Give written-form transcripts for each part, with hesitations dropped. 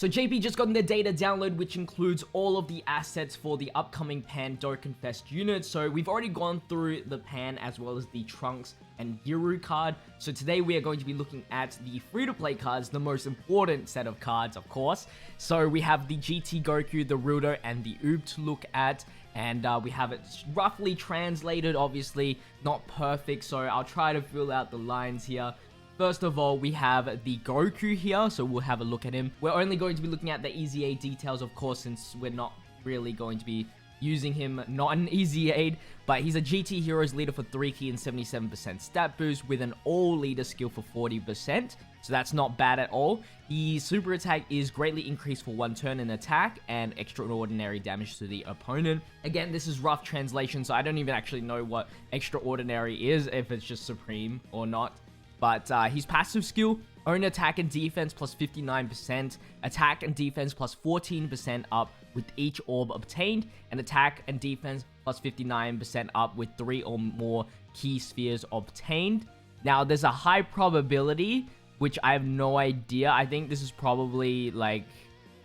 So JP just gotten the data download, which includes all of the assets for the upcoming Pan Dokkan Fest unit. So we've already gone through the Pan as well as the Trunks and Giru card. So today we are going to be looking at the free-to-play cards, the most important set of cards, of course. So we have the GT Goku, the RILDO, and the UUB to look at. And we have it roughly translated, obviously not perfect, so I'll try to fill out the lines here. First of all, we have the Goku here, so we'll have a look at him. We're only going to be looking at the EZA details, of course, since we're not really going to be using him, not an EZA, but he's a GT Heroes leader for 3 key and 77% stat boost with an all leader skill for 40%, so that's not bad at all. The super attack is greatly increased for 1 turn in attack and extraordinary damage to the opponent. Again, this is rough translation, so I don't even actually know what extraordinary is, if it's just supreme or not. But his passive skill, own attack and defense plus 59%, attack and defense plus 14% up with each orb obtained, and attack and defense plus 59% up with 3 or more key spheres obtained. Now, there's a high probability, which I have no idea. I think this is probably like,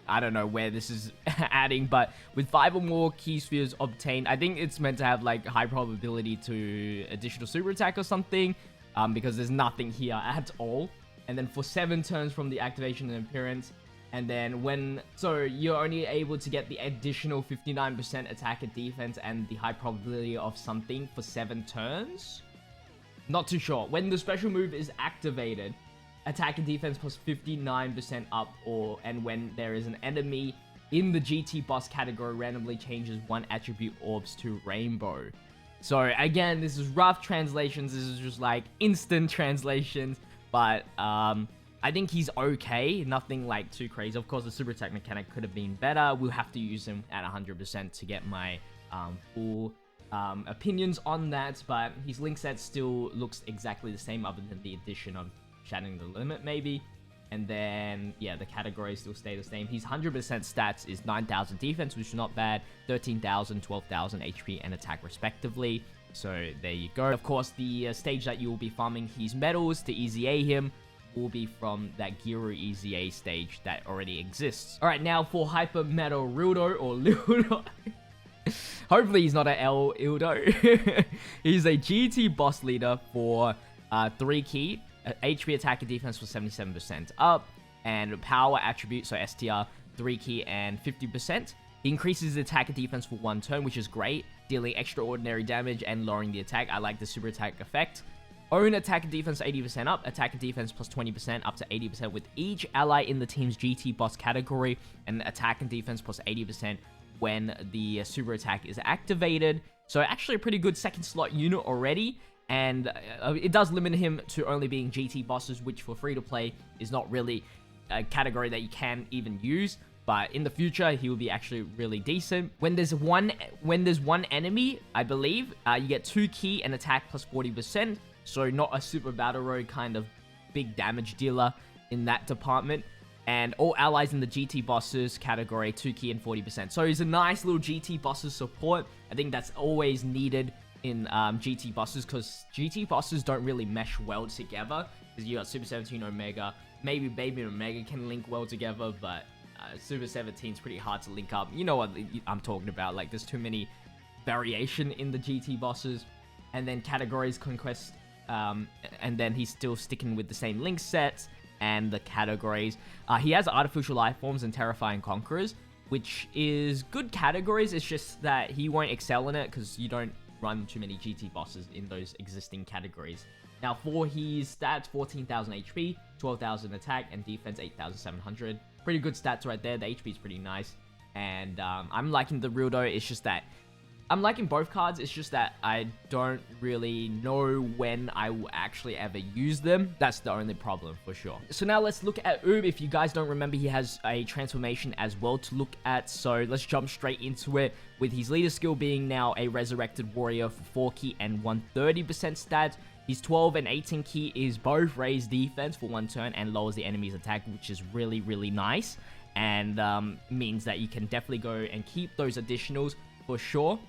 I don't know where this is adding, but with 5 or more key spheres obtained, I think it's meant to have like high probability to additional super attack or something. Because there's nothing here at all. And then for 7 turns from the activation and appearance, and then so you're only able to get the additional 59% attack and defense and the high probability of something for 7 turns? Not too sure. When the special move is activated, attack and defense plus 59% up, and when there is an enemy in the GT boss category, randomly changes 1 attribute orbs to rainbow. So again, this is rough translations, this is just like instant translations, but I think he's okay, nothing like too crazy. Of course, the super attack mechanic could have been better. We'll have to use him at 100% to get my full opinions on that, but his link set still looks exactly the same other than the addition of Shattering the Limit maybe. And then, yeah, the categories still stay the same. His 100% stats is 9,000 defense, which is not bad, 13,000, 12,000 HP and attack respectively. So there you go. Of course, the stage that you will be farming his medals to EZA him will be from that Giru EZA stage that already exists. Alright, now for Hyper Metal RILDO or Lildo. Hopefully he's not an L Ildo. He's a GT boss leader for 3 key. HP attack and defense for 77% up, and power attribute, so STR, 3 key and 50%. He increases the attack and defense for 1 turn, which is great, dealing extraordinary damage and lowering the attack. I like the super attack effect. Own attack and defense 80% up, attack and defense plus 20% up to 80% with each ally in the team's GT boss category, and attack and defense plus 80% when the super attack is activated. So actually a pretty good second slot unit already. And it does limit him to only being GT bosses, which for free-to-play is not really a category that you can even use. But in the future, he will be actually really decent. When there's one enemy, I believe, you get 2 key and attack plus 40%. So not a super battle road kind of big damage dealer in that department. And all allies in the GT bosses category, 2 key and 40%. So he's a nice little GT bosses support. I think that's always needed in GT bosses, because GT bosses don't really mesh well together, because you got Super 17 Omega, maybe Baby Omega can link well together, but Super 17 is pretty hard to link up. You know what I'm talking about, like there's too many variation in the GT bosses. And then categories conquest, and then he's still sticking with the same link sets and the categories. He has artificial life forms and terrifying conquerors, which is good categories. It's just that he won't excel in it because you don't run too many GT bosses in those existing categories. Now for his stats, 14,000 HP, 12,000 attack, and defense 8,700. Pretty good stats right there. The HP is pretty nice. And I'm liking the RILDO. It's just that I'm liking both cards. It's just that I don't really know when I will actually ever use them. That's the only problem for sure. So now let's look at UUB. If you guys don't remember, he has a transformation as well to look at. So let's jump straight into it, with his leader skill being now a resurrected warrior for 4 key and 130% stats. His 12 and 18 key is both raise defense for 1 turn and lowers the enemy's attack, which is really, really nice. And means that you can definitely go and keep those additionals for sure.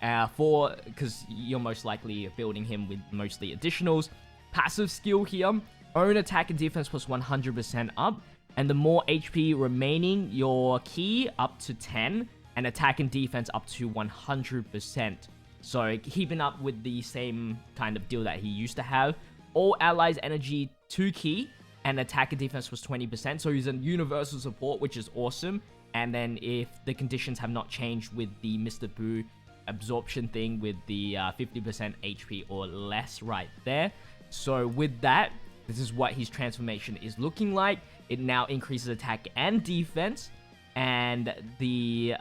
Because you're most likely building him with mostly additionals. Passive skill here, own attack and defense plus 100% up, And the more HP remaining, your ki up to 10, and attack and defense up to 100%. So keeping up with the same kind of deal that he used to have. All allies energy 2 ki, and attack and defense was 20%. So he's a universal support, which is awesome. And then if the conditions have not changed with the Mr. Boo absorption thing with the 50% HP or less right there. So with that, this is what his transformation is looking like. It now increases attack and defense, and the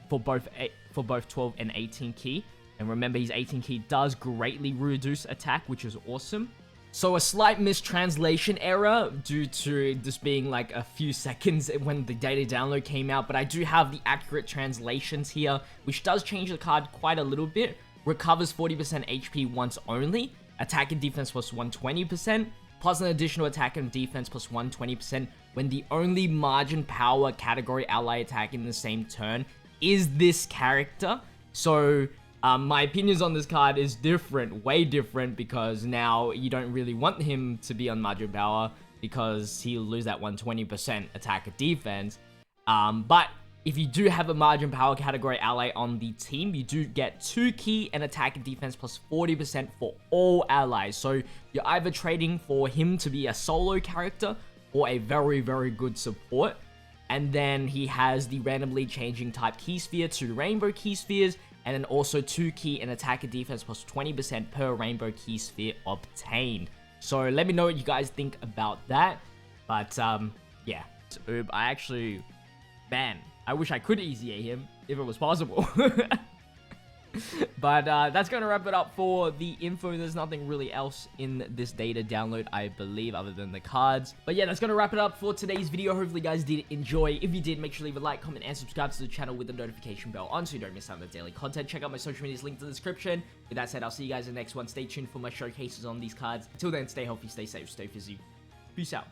for both 12 and 18 ki. And remember, his 18 ki does greatly reduce attack, which is awesome. So a slight mistranslation error due to this being like a few seconds when the data download came out, but I do have the accurate translations here, which does change the card quite a little bit. Recovers 40% HP once only, attack and defense plus 120%, plus an additional attack and defense plus 120% when the only margin power category ally attack in the same turn is this character. So my opinions on this card is different, way different, because now you don't really want him to be on margin power because he'll lose that 120% attack or defense. But if you do have a margin power category ally on the team, you do get 2 ki and attack and defense plus 40% for all allies. So you're either trading for him to be a solo character or a very, very good support. And then he has the randomly changing type key sphere to rainbow key spheres, and then also 2 ki and attack and defense plus 20% per rainbow key sphere obtained. So let me know what you guys think about that. But yeah, so UUB, I actually, man, I wish I could EZA him if it was possible. But that's going to wrap it up for the info. There's nothing really else in this data download, I believe, other than the cards. But yeah, that's going to wrap it up for today's video. Hopefully you guys did enjoy. If you did, make sure to leave a like, comment, and subscribe to the channel with the notification bell on so you don't miss out on the daily content. Check out my social medias linked in the description. With that said, I'll see you guys in the next one. Stay tuned for my showcases on these cards. Until then, stay healthy, stay safe, stay fizzy. Peace out.